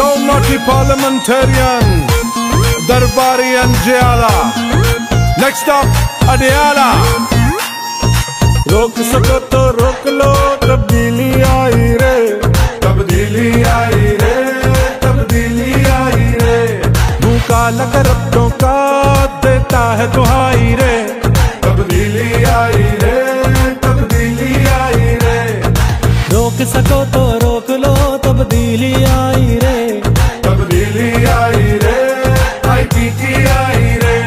Yo, naughty parliamentarian, Darbari and Jayala. Next up, Adiala. रोक सको तो रोक लो, तब्दीली आई रे, तब्दीली आई रे, तब्दीली आई रे। मुँह काला कर अपनों का देता है दुहाई रे, तब्दीली आई रे, तब्दीली आई रे। रोक सको तो रोक लो, तब्दीली आई रे, तब्दीली आई रे, IPT आई रे।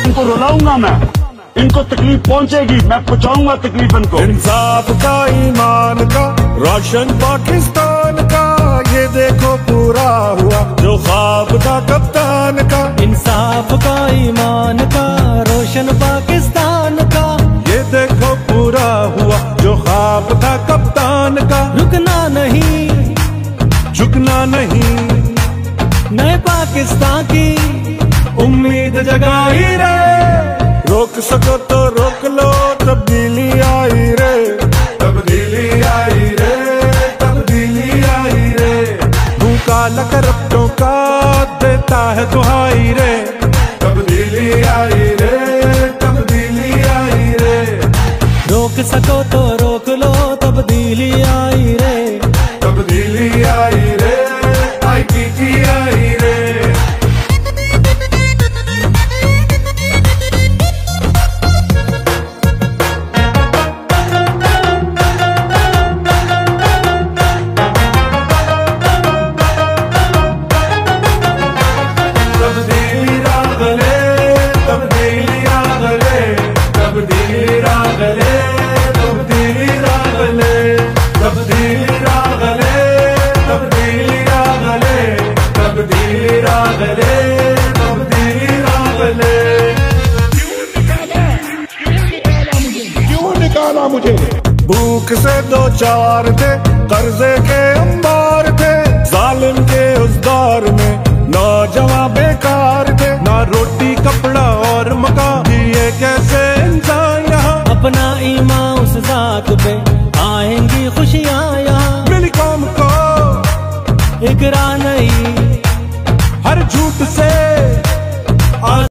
इनको रुलाऊंगा मैं, इनको तकलीफ पहुंचेगी, मैं पहुंचाऊंगा तकलीफ इनको। इंसाफ का, ईमान का, रोशन पाकिस्तान का, ये देखो पूरा हुआ जो ख्वाब था कप्तान का। इंसाफ का, ईमान का, रोशन पाकिस्तान का, ये देखो पूरा हुआ जो ख्वाब था कप्तान का। रुकना नहीं, झुकना नहीं, नए पाकिस्तान की उम्मीद जगाई रे। रोक सको तो रोक लो, तब्दीली आई रे, तब्दीली आई रे, तब्दीली आई रे। मुँह काला कर अपनों का देता है दुहाई रे, तब्दीली आई रे, तब्दीली आई रे। रोक सको तो रोक लो, तब्दीली आई रे, तब्दीली आई रे, IPT आई रे। मुझे भूख से दो चार थे, कर्जे के अंबार थे, जालिम के उस दौर में नौजवान बेकार थे। ना रोटी कपड़ा